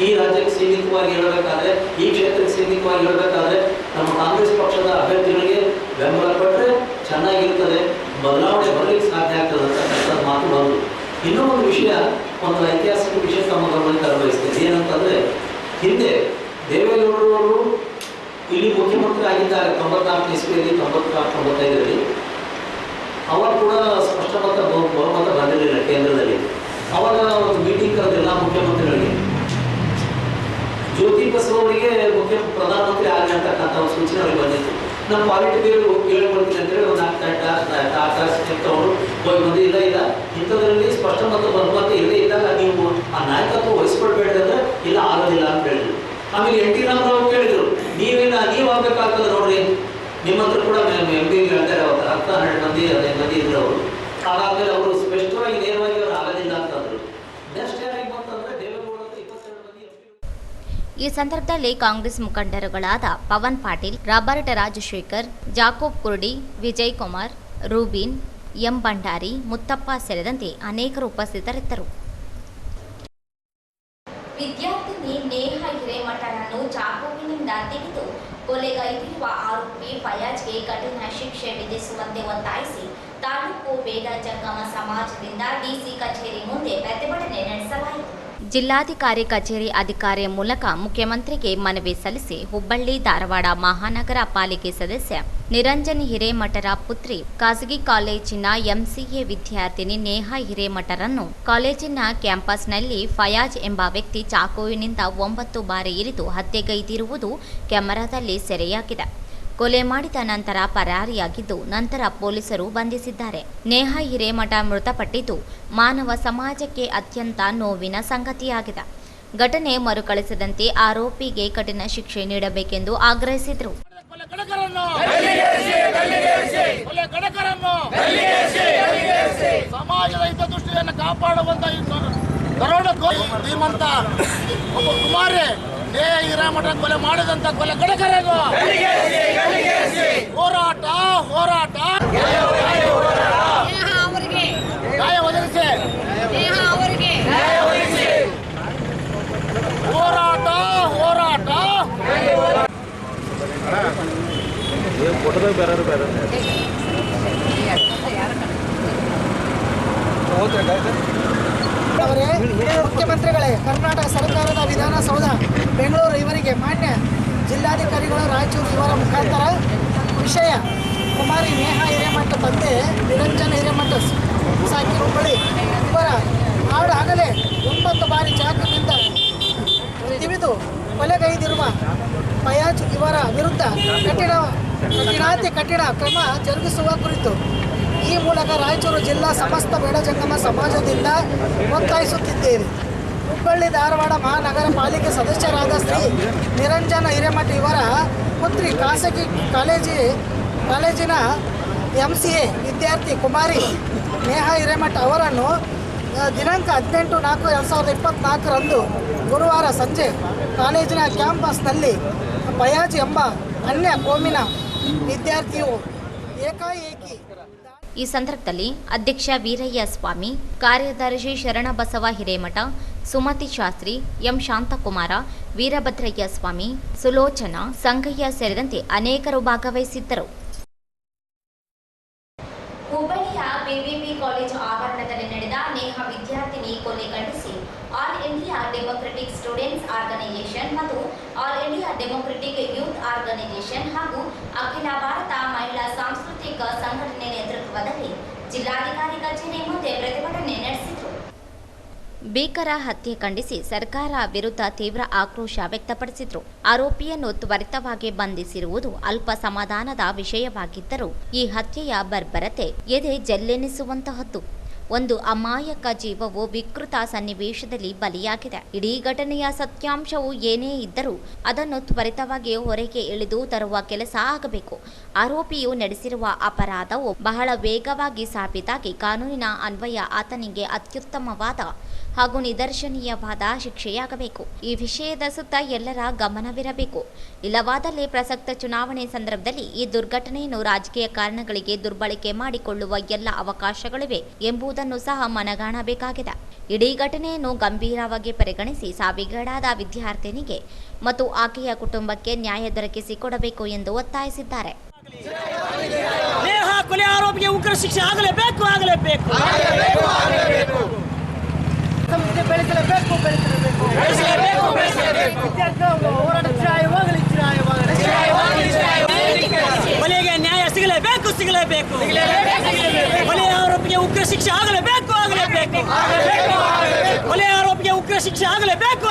ಈ ರಾಜ್ಯಕ್ಕೆ ಸೀಮಿತವಾಗಿ ಹೇಳಬೇಕಾದ್ರೆ, ಈ ಕ್ಷೇತ್ರಕ್ಕೆ ಸೀಮಿತವಾಗಿ ಹೇಳಬೇಕಾದ್ರೆ ನಮ್ಮ ಕಾಂಗ್ರೆಸ್ ಪಕ್ಷದ ಅಭ್ಯರ್ಥಿಗಳಿಗೆ ಬೆಂಬಲ ಕೊಟ್ಟರೆ ಚೆನ್ನಾಗಿರ್ತದೆ, ಬದಲಾವಣೆ ಬರಲಿಕ್ಕೆ ಸಾಧ್ಯ ಆಗ್ತದೆ ಅಂತಕ್ಕಂಥ ಮಾತು ಬಂದು. ಇನ್ನೂ ಒಂದು ವಿಷಯ, ಒಂದು ಐತಿಹಾಸಿಕ ವಿಷಯ ತಮ್ಮ ಗಮನಕ್ಕೆ ತರಬಯಸ್ತೇನೆ. ಏನಂತಂದರೆ, ಹಿಂದೆ ದೇವೇಗೌಡರವರು ಇಲ್ಲಿ ಮುಖ್ಯಮಂತ್ರಿ ಆಗಿದ್ದಾಗ 94 ಇಸ್ವಿಯಲ್ಲಿ 94-95ರಲ್ಲಿ ಅವಾಗ ಕೂಡ ಸ್ಪಷ್ಟವಾದ ಬಹುಮತ ಬಂದಿರಲಿಲ್ಲ ಕೇಂದ್ರದಲ್ಲಿ. ಅವಾಗ ಒಂದು ಮೀಟಿಂಗ್ ಕರೆದಿಲ್ಲ ಮುಖ್ಯಮಂತ್ರಿಗಳಿಗೆ. ಜ್ಯೋತಿ ಬಸು ಅವರಿಗೆ ಪ್ರಧಾನಮಂತ್ರಿ ಆಗಲಿ ಅಂತಕ್ಕಂಥ ಒಂದು ಸೂಚನೆ ಅವರಿಗೆ ಬಂದಿತ್ತು. ನಮ್ಮ ಪಾಲಿಟಿ ಬೇರೆ ಕೇಳಿಕೊಳ್ತೀನಿ ಅಂತೇಳಿ ಒಂದು 4 ತಾಸು ತಗೊಂಡು ಹೋಗಿ ಬಂದು ಇಲ್ಲ ಇಂಥದ್ರಲ್ಲಿ ಸ್ಪಷ್ಟ ಮತ್ತು ಬಹುಮತ ಇಲ್ಲದೇ ಇದ್ದಾಗ ನೀವು ಆ ನಾಯಕತ್ವ ವಹಿಸ್ಕೊಳ್ಬೇಡ್ರಿ ಅಂದ್ರೆ ಇಲ್ಲ ಆಗೋದಿಲ್ಲ ಅಂತ ಹೇಳಿದ್ರು. ಆಮೇಲೆ NT ರಾಮರಾವ್ ಕೇಳಿದ್ರು, ನೀವು ಆಗ್ಬೇಕಾಗ್ತದೆ ನೋಡ್ರಿ, ನಿಮ್ಮ ಹತ್ರ ಕೂಡ MP ಹೇಳ್ತಾರೆ. ಅವತ್ತು 10-12 ಮಂದಿ 15 ಮಂದಿ ಇದ್ರು ಅವರು. ಹಾಗಾದ್ಮೇಲೆ ಅವರು ಸ್ಪಷ್ಟವಾಗಿ ನೇರವಾಗಿ ಅವರು ಆಗೋದಿಲ್ಲ ಅಂತಂದ್ರು. ನೆಕ್ಸ್ಟ್ ಯಾರಿಗೆ ಬಂತಂದ್ರೆ ದೇವೇಗೌಡ 22 ಮಂದಿ. ಈ ಸಂದರ್ಭದಲ್ಲಿ ಕಾಂಗ್ರೆಸ್ ಮುಖಂಡರುಗಳಾದ Pavan Patil, Robert Rajashekar, Jacob Kurdi, Vijay Kumar, Rubin, M Bhandari, Muthappa ಸೇರಿದಂತೆ ಅನೇಕರು ಉಪಸ್ಥಿತರಿದ್ದರು. ವಿದ್ಯಾರ್ಥಿನಿ ನೇಹಾ ಹಿರೇಮಠರನ್ನು ಚಾಕುವಿನಿಂದ ತೆಗೆದು ಕೊಲೆಗೈದಿರುವ ಆರೋಪಿ ಫಯಾಜ್ಗೆ ಕಠಿಣ ಶಿಕ್ಷೆ ವಿಧಿಸುವಂತೆ ಒತ್ತಾಯಿಸಿ ತಾಲೂಕು ವೇದ ಜಂಗಮ ಸಮಾಜದಿಂದ ಡಿಸಿ ಕಚೇರಿ ಮುಂದೆ ಪ್ರತಿಭಟನೆ ನಡೆಸಲಾಯಿತು. ಜಿಲ್ಲಾಧಿಕಾರಿ ಕಚೇರಿ ಅಧಿಕಾರಿಯ ಮೂಲಕ ಮುಖ್ಯಮಂತ್ರಿಗೆ ಮನವಿ ಸಲ್ಲಿಸಿ ಹುಬ್ಬಳ್ಳಿ ಧಾರವಾಡ ಮಹಾನಗರ ಪಾಲಿಕೆ ಸದಸ್ಯ ನಿರಂಜನ್ ಹಿರೇಮಠರ ಪುತ್ರಿ ಖಾಸಗಿ ಕಾಲೇಜಿನ ಎಂಸಿಎ ವಿದ್ಯಾರ್ಥಿನಿ ನೇಹಾ ಹಿರೇಮಠರನ್ನು ಕಾಲೇಜಿನ ಕ್ಯಾಂಪಸ್ನಲ್ಲಿ ಫಯಾಜ್ ಎಂಬ ವ್ಯಕ್ತಿ ಚಾಕುವಿನಿಂದ 9 ಬಾರಿ ಇರಿದು ಹತ್ಯೆಗೈದಿರುವುದು ಕ್ಯಾಮೆರಾದಲ್ಲಿ ಸೆರೆಯಾಗಿದೆ. ಕೊಲೆ ಮಾಡಿದ ನಂತರ ಪರಾರಿಯಾಗಿದ್ದು ನಂತರ ಪೊಲೀಸರು ಬಂಧಿಸಿದ್ದಾರೆ. ನೇಹಾ ಹಿರೇಮಠ ಮೃತಪಟ್ಟಿದ್ದು ಮಾನವ ಸಮಾಜಕ್ಕೆ ಅತ್ಯಂತ ನೋವಿನ ಸಂಗತಿಯಾಗಿದೆ. ಘಟನೆ ಮರುಕಳಿಸದಂತೆ ಆರೋಪಿಗೆ ಕಠಿಣ ಶಿಕ್ಷೆ ನೀಡಬೇಕೆಂದು ಆಗ್ರಹಿಸಿದರು. ಸಮಾಜದ ಹಿತದೃಷ್ಟಿಯನ್ನು ಕಾಪಾಡುವಂತ ಧೀಮಂತ ಒಬ್ಬ ಕುಮಾರಿ ನೇಹಾ ಹಿರೇಮಠ ಕೊಲೆ ಮಾಡಿದಂತ ಕೊಲೆ ಗಡಕರನ್ನು ಹೋರಾಟ ಹೋರಾಟ ನ್ಯಾಯ ಒದಗಿಸಿ ಹೋರಾಟ ಹೋರಾಟ ಮುಖ್ಯಮಂತ್ರಿಗಳೇ, ಕರ್ನಾಟಕ ಸರ್ಕಾರದ ವಿಧಾನಸೌಧ ಬೆಂಗಳೂರು ಇವರಿಗೆ ಮಾನ್ಯ ಜಿಲ್ಲಾಧಿಕಾರಿಗಳು ರಾಯಚೂರು ಇವರ ಮುಖಾಂತರ ವಿಷಯ ಕುಮಾರಿ ನೇಹಾ ಹಿರೇಮಠ ತಂದೆ ನಿರಂಜನ್ ಹಿರೇಮಠ ಸಾಕಿ ಹುಬ್ಬಳ್ಳಿ ಇವರ ಆಗಲೇ 9 ಬಾರಿ ಚಾಕುವಿನಿಂದ ತಿವಿದು ಕೊಲೆಗೈದಿರುವ ಫಯಾಜ್ ಇವರ ವಿರುದ್ಧ ಕಠಿಣ ಕ್ರಮ ಜರುಗಿಸುವ ಕುರಿತು ಈ ಮೂಲಕ ರಾಯಚೂರು ಜಿಲ್ಲಾ ಸಮಸ್ತ ಬೇಡ ಜಂಗಮ ಸಮಾಜದಿಂದ ಒತ್ತಾಯಿಸುತ್ತಿದ್ದೇವೆ. ಹುಬ್ಬಳ್ಳಿ ಧಾರವಾಡ ಮಹಾನಗರ ಪಾಲಿಕೆ ಸದಸ್ಯರಾದ ಶ್ರೀ ನಿರಂಜನ ಹಿರೇಮಠ ಇವರ ಪುತ್ರಿ ಖಾಸಗಿ ಕಾಲೇಜಿನ ಎಂಸಿಎ ವಿದ್ಯಾರ್ಥಿ ಕುಮಾರಿ ನೇಹಾ ಹಿರೇಮಠ ಅವರನ್ನು ದಿನಾಂಕ 18/4/2024ರಂದು ಗುರುವಾರ ಸಂಜೆ ಕಾಲೇಜಿನ ಕ್ಯಾಂಪಸ್ನಲ್ಲಿ ಫಯಾಜ್ ಎಂಬ ಅನ್ಯ ಕೋಮಿನ ವಿದ್ಯಾರ್ಥಿಯು ಏಕಾಏಕಿ. ಈ ಸಂದರ್ಭದಲ್ಲಿ ಅಧ್ಯಕ್ಷ ವೀರಯ್ಯ ಸ್ವಾಮಿ, ಕಾರ್ಯದರ್ಶಿ ಶರಣಬಸವ ಹಿರೇಮಠ, ಸುಮತಿ ಶಾಸ್ತ್ರಿ, ಎಂ ಶಾಂತಕುಮಾರ, ವೀರಭದ್ರಯ್ಯ ಸ್ವಾಮಿ, ಸುಲೋಚನಾ, ಸಂಗಯ್ಯ ಸೇರಿದಂತೆ ಅನೇಕರು ಭಾಗವಹಿಸಿದ್ದರು. ಹುಬ್ಬಳ್ಳಿಯ ಬಿವಿಬಿ ಕಾಲೇಜು ಆವರಣದಲ್ಲಿ ನಡೆದ ನೇಹಾ ವಿದ್ಯಾರ್ಥಿನಿ ಕೊಲೆ ಖಂಡಿಸಿ All India Democratic Students Organisation ಮತ್ತು All India Democratic Youth Organisation ಹಾಗೂ ಅಖಿಲ ಭಾರತ ಮಹಿಳಾ ಸಾಂಸ್ಕೃತಿಕ ಸಂಘಟನೆ ನೇತೃತ್ವದಲ್ಲಿ ಜಿಲ್ಲಾಧಿಕಾರಿ ಕಚೇರಿ ಮುಂದೆ ಪ್ರತಿಭಟನೆ ನಡೆಸಿದರು. ಭೀಕರ ಹತ್ಯೆ ಖಂಡಿಸಿ ಸರ್ಕಾರ ವಿರುದ್ಧ ತೀವ್ರ ಆಕ್ರೋಶ ವ್ಯಕ್ತಪಡಿಸಿದರು. ಆರೋಪಿಯನ್ನು ತ್ವರಿತವಾಗಿ ಬಂಧಿಸಿರುವುದು ಅಲ್ಪ ಸಮಾಧಾನದ ವಿಷಯವಾಗಿದ್ದರೂ ಈ ಹತ್ಯೆಯ ಬರ್ಬರತೆ ಎದೆ ಜಲ್ಲೆನಿಸುವಂತಹದ್ದು. ಒಂದು ಅಮಾಯಕ ಜೀವವು ವಿಕೃತ ಸನ್ನಿವೇಶದಲ್ಲಿ ಬಲಿಯಾಗಿದೆ. ಇಡೀ ಘಟನೆಯ ಸತ್ಯಾಂಶವು ಏನೇ ಇದ್ದರೂ ಅದನ್ನು ತ್ವರಿತವಾಗಿ ಹೊರಗೆ ಎಳೆದು ತರುವ ಕೆಲಸ ಆಗಬೇಕು. ಆರೋಪಿಯು ನಡೆಸಿರುವ ಅಪರಾಧವು ಬಹಳ ವೇಗವಾಗಿ ಸಾಬೀತಾಗಿ ಕಾನೂನಿನ ಅನ್ವಯ ಆತನಿಗೆ ಅತ್ಯುತ್ತಮವಾದ ಹಾಗೂ ನಿದರ್ಶನೀಯವಾದ ಶಿಕ್ಷೆಯಾಗಬೇಕು. ಈ ವಿಷಯದ ಸುತ್ತ ಎಲ್ಲರ ಗಮನವಿರಬೇಕು. ಇಲ್ಲವಾದಲ್ಲಿ ಪ್ರಸಕ್ತ ಚುನಾವಣೆ ಸಂದರ್ಭದಲ್ಲಿ ಈ ದುರ್ಘಟನೆಯನ್ನು ರಾಜಕೀಯ ಕಾರಣಗಳಿಗೆ ದುರ್ಬಳಕೆ ಮಾಡಿಕೊಳ್ಳುವ ಎಲ್ಲ ಅವಕಾಶಗಳಿವೆ ಎಂಬುದನ್ನು ಸಹ ಮನಗಾಣಬೇಕಾಗಿದೆ. ಇಡೀ ಘಟನೆಯನ್ನು ಗಂಭೀರವಾಗಿ ಪರಿಗಣಿಸಿ ಸಾವಿಗೀಡಾದ ವಿದ್ಯಾರ್ಥಿನಿಗೆ ಮತ್ತು ಆಕೆಯ ಕುಟುಂಬಕ್ಕೆ ನ್ಯಾಯ ದೊರಕಿಸಿಕೊಡಬೇಕು ಎಂದು ಒತ್ತಾಯಿಸಿದ್ದಾರೆ. ನೇಹಾ ಕೊಲೆ ಆರೋಪಿಗೆ ಉಗ್ರ ಶಿಕ್ಷೆ ಆಗಲೇಬೇಕು. ಕೊಲೆಗೆ ನ್ಯಾಯ ಸಿಗಲೇಬೇಕು. ಕೊಲೆ ಆರೋಪಿಗೆ ಉಗ್ರ ಶಿಕ್ಷೆ ಆಗಲೇಬೇಕು. ಕೊಲೆ ಆರೋಪಿಗೆ ಉಗ್ರ ಶಿಕ್ಷೆ ಆಗಲೇಬೇಕು.